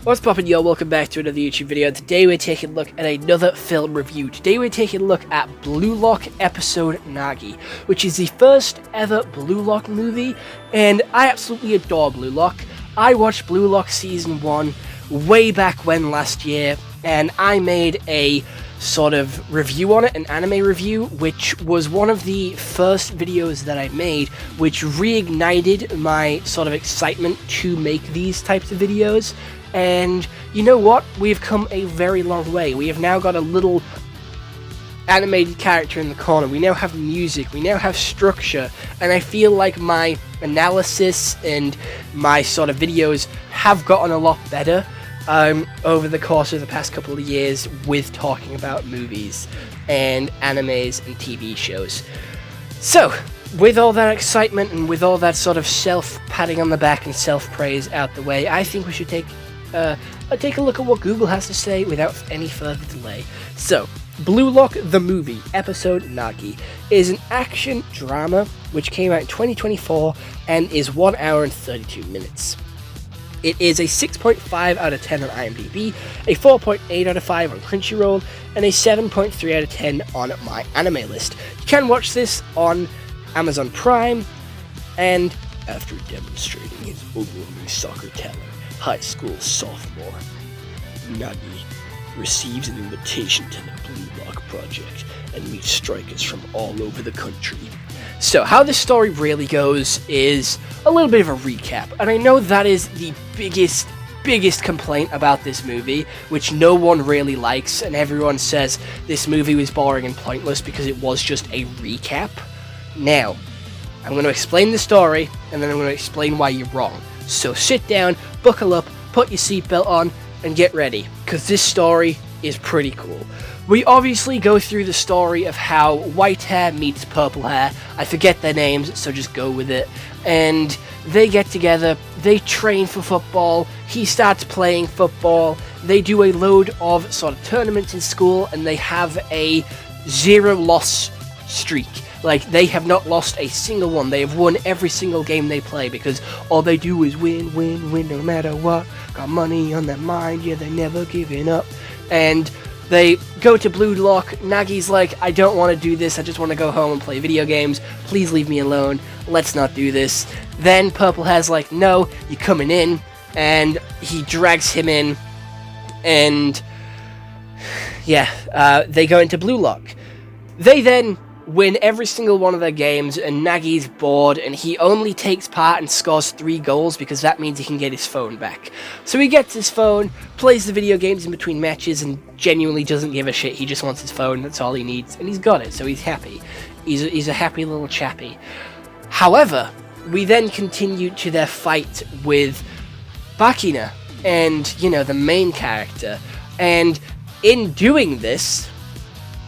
What's poppin', yo? Welcome back to another YouTube video. Today we're taking a look at another film review. Today we're taking a look at Blue Lock Episode Nagi, which is the first ever Blue Lock movie, and I absolutely adore Blue Lock. I watched Blue Lock Season 1 way back when last year, and I made a sort of review on it, an anime review, which was one of the first videos that I made, which reignited my sort of excitement to make these types of videos. And you know what? We've come a very long way. We have now got a little animated character in the corner. We now have music. We now have structure. And I feel like my analysis and my sort of videos have gotten a lot better over the course of the past couple of years with talking about movies and animes and TV shows. So, with all that excitement and with all that sort of self-patting on the back and self-praise out the way, I think we should take a look at what Google has to say without any further delay. So, Blue Lock the Movie, Episode Nagi, is an action drama which came out in 2024 and is 1 hour and 32 minutes. It is a 6.5 out of 10 on IMDb, a 4.8 out of 5 on Crunchyroll, and a 7.3 out of 10 on My Anime List. You can watch this on Amazon Prime, and after demonstrating his overwhelming soccer talent, high school sophomore Nagi receives an invitation to the Blue Lock Project and meets strikers from all over the country. So, how this story really goes is a little bit of a recap, and I know that is the biggest complaint about this movie, which no one really likes, and everyone says this movie was boring and pointless because it was just a recap. Now, I'm going to explain the story, and then I'm going to explain why you're wrong. So sit down, buckle up, put your seatbelt on, and get ready, because this story is pretty cool. We obviously go through the story of how white hair meets purple hair. I forget their names, so just go with it. And they get together, they train for football, he starts playing football, they do a load of sort of tournaments in school, and they have a 0-loss streak. Like, they have not lost a single one. They have won every single game they play because all they do is win, win, win no matter what. Got money on their mind, yeah, they're never giving up. And they go to Blue Lock. Nagi's like, I don't want to do this. I just want to go home and play video games. Please leave me alone. Let's not do this. Then Purple Hair's like, no, you're coming in. And he drags him in. And yeah, they go into Blue Lock. They then win every single one of their games, and Nagi's bored, and he only takes part and scores 3 goals because that means he can get his phone back. So he gets his phone, plays the video games in between matches, and genuinely doesn't give a shit. He just wants his phone, that's all he needs, and he's got it, so he's happy. He's a happy little chappy. However, we then continue to their fight with Bakina, and, you know, the main character, and in doing this,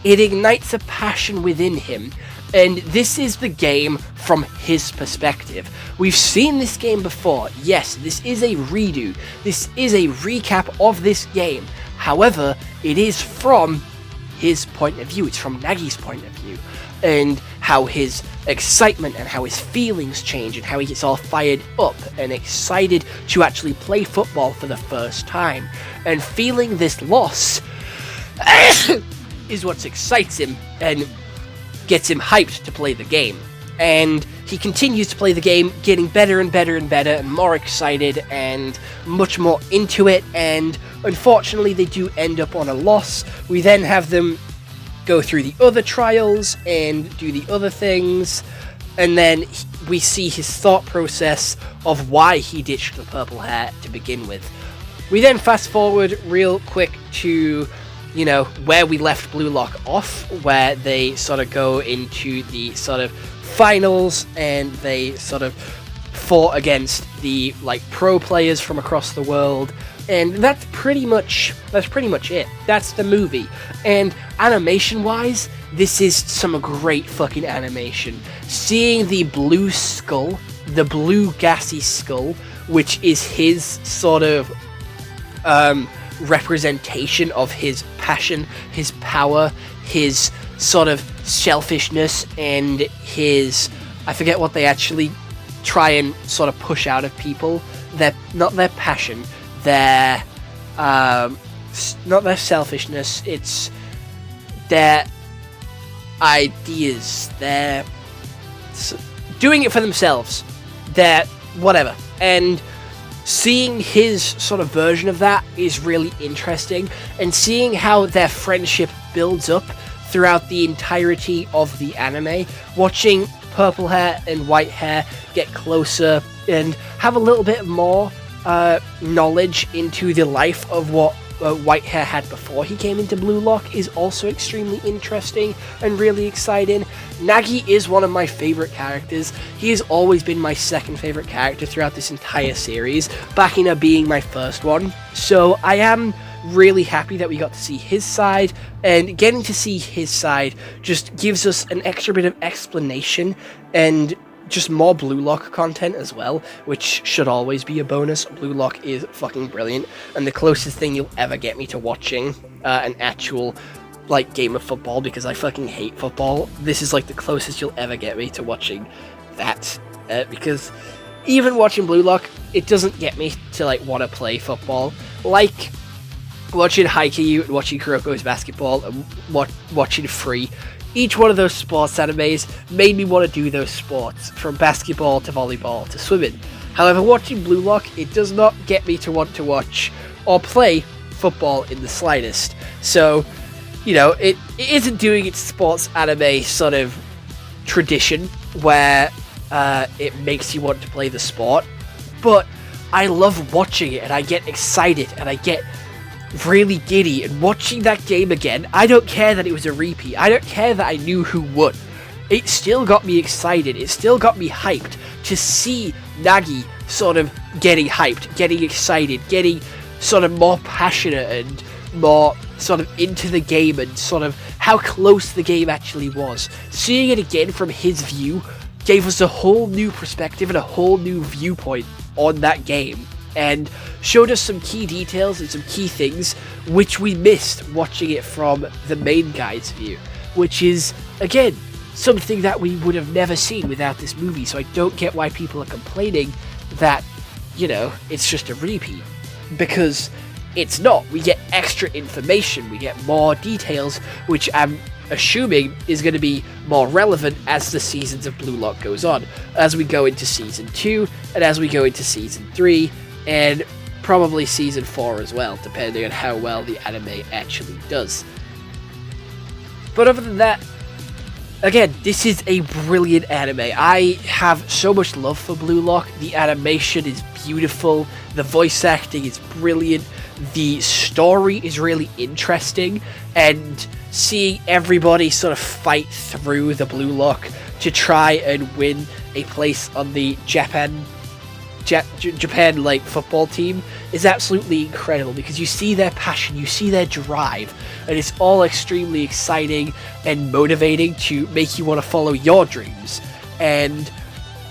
it ignites a passion within him, and this is the game from his perspective. We've seen this game before. Yes, this is a redo. This is a recap of this game. However, it is from his point of view. It's from Nagi's point of view, and how his excitement and how his feelings change and how he gets all fired up and excited to actually play football for the first time. And feeling this loss is what excites him and gets him hyped to play the game. And he continues to play the game, getting better and better and better and more excited and much more into it, and unfortunately they do end up on a loss. We then have them go through the other trials and do the other things, and then we see his thought process of why he ditched the purple hair to begin with. We then fast forward real quick to, you know, where we left Blue Lock off, where they sort of go into the sort of finals and they sort of fought against the, like, pro players from across the world. And that's pretty much it. That's the movie. And animation-wise, this is some great fucking animation. Seeing the blue skull, the blue gassy skull, which is his sort of representation of his passion, his power, his sort of selfishness, and his, I forget what they actually try and sort of push out of people. Not their passion, their not their selfishness, it's their ideas, they're doing it for themselves, they're whatever. And seeing his sort of version of that is really interesting, and seeing how their friendship builds up throughout the entirety of the anime, watching purple hair and white hair get closer and have a little bit more knowledge into the life of what white hair had before he came into Blue Lock is also extremely interesting and really exciting. Nagi is one of my favorite characters. He has always been my second favorite character throughout this entire series, Bakina being my first one. So I am really happy that we got to see his side, and getting to see his side just gives us an extra bit of explanation and just more Blue Lock content as well, which should always be a bonus. Blue Lock is fucking brilliant, and the closest thing you'll ever get me to watching an actual like game of football, because I fucking hate football. This is like the closest you'll ever get me to watching that, because even watching Blue Lock, it doesn't get me to like want to play football. Like watching Haikyuu and watching Kuroko's basketball and watching Free, each one of those sports animes made me want to do those sports, from basketball to volleyball to swimming. However, watching Blue Lock, it does not get me to want to watch or play football in the slightest. So, you know, it isn't doing its sports anime sort of tradition where it makes you want to play the sport, but I love watching it and I get excited and I get really giddy, and watching that game again, I don't care that it was a repeat, I don't care that I knew who won, it still got me excited, it still got me hyped to see Nagi sort of getting hyped, getting excited, getting sort of more passionate and more sort of into the game, and sort of how close the game actually was. Seeing it again from his view gave us a whole new perspective and a whole new viewpoint on that game, and showed us some key details and some key things which we missed watching it from the main guy's view, which is, again, something that we would have never seen without this movie. So I don't get why people are complaining that, you know, it's just a repeat, because it's not. We get extra information, we get more details, which I'm assuming is going to be more relevant as the seasons of Blue Lock goes on, as we go into season 2 and as we go into season 3 and probably season 4 as well, depending on how well the anime actually does. But other than that, again, this is a brilliant anime. I have so much love for Blue Lock. The animation is beautiful, the voice acting is brilliant, the story is really interesting, and seeing everybody sort of fight through the Blue Lock to try and win a place on the Japan like football team is absolutely incredible, because you see their passion, you see their drive, and it's all extremely exciting and motivating to make you want to follow your dreams. And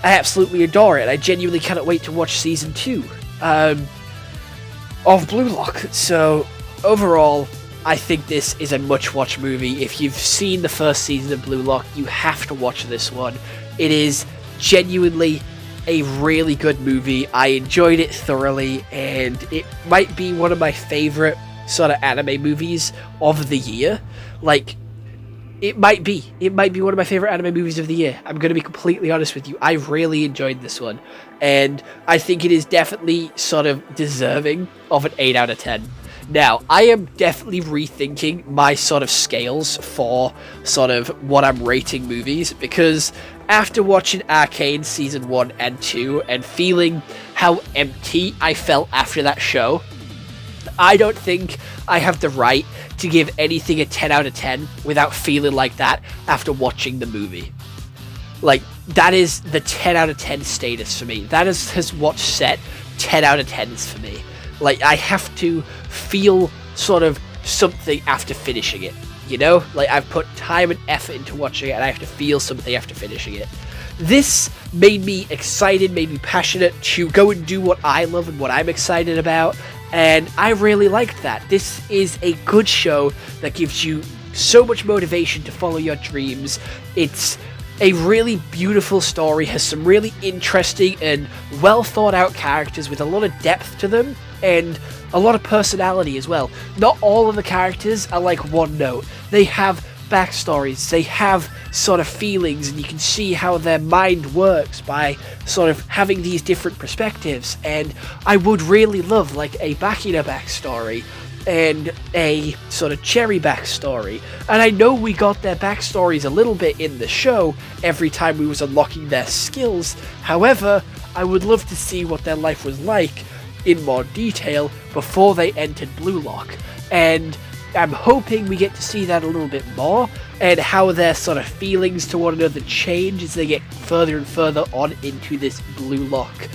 I absolutely adore it. I genuinely cannot wait to watch season 2 of Blue Lock. So overall, I think this is a much-watch movie. If you've seen the first season of Blue Lock, you have to watch this one. It is genuinely a really good movie. I enjoyed it thoroughly, and it might be one of my favorite sort of anime movies of the year. Like, it might be one of my favorite anime movies of the year. I'm going to be completely honest with you. I really enjoyed this one, and I think it is definitely sort of deserving of an 8 out of 10. Now, I am definitely rethinking my sort of scales for sort of what I'm rating movies, because after watching Arcane Season 1 and 2 and feeling how empty I felt after that show, I don't think I have the right to give anything a 10 out of 10 without feeling like that after watching the movie. Like, that is the 10 out of 10 status for me. That is what set 10 out of 10s for me. Like, I have to feel sort of something after finishing it, you know? Like, I've put time and effort into watching it, and I have to feel something after finishing it. This made me excited, made me passionate to go and do what I love and what I'm excited about, and I really liked that. This is a good show that gives you so much motivation to follow your dreams. It's a really beautiful story, has some really interesting and well thought out characters with a lot of depth to them, and a lot of personality as well. Not all of the characters are like one note. They have backstories, they have sort of feelings, and you can see how their mind works by sort of having these different perspectives. And I would really love like a Bakina backstory and a sort of Cherry backstory. And I know we got their backstories a little bit in the show every time we was unlocking their skills. However, I would love to see what their life was like in more detail before they entered Blue Lock. And I'm hoping we get to see that a little bit more, and how their sort of feelings to one another change as they get further and further on into this Blue Lock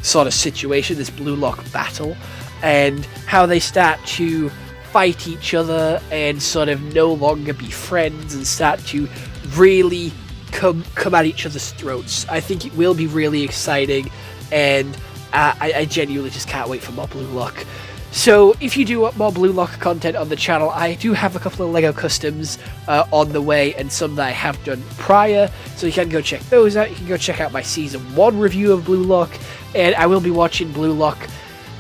sort of situation, this Blue Lock battle, and how they start to fight each other and sort of no longer be friends and start to really come at each other's throats. I think it will be really exciting, and I genuinely just can't wait for more Blue Lock. So if you do want more Blue Lock content on the channel, I do have a couple of LEGO customs on the way, and some that I have done prior, so you can go check those out. You can go check out my Season 1 review of Blue Lock, and I will be watching Blue Lock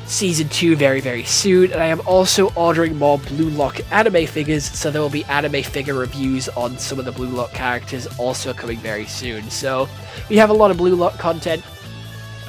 Season 2 very, very soon, and I am also ordering more Blue Lock anime figures, so there will be anime figure reviews on some of the Blue Lock characters also coming very soon. So we have a lot of Blue Lock content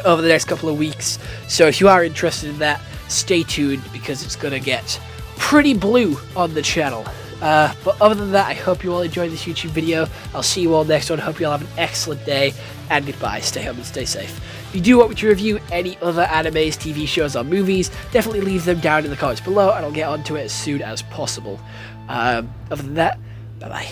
over the next couple of weeks, so if you are interested in that, stay tuned, because it's going to get pretty blue on the channel. But other than that, I hope you all enjoyed this YouTube video. I'll see you all next one. Hope you all have an excellent day, and goodbye. Stay home and stay safe. If you do want me to review any other animes, TV shows, or movies, definitely leave them down in the comments below, and I'll get onto it as soon as possible. Other than that, bye-bye.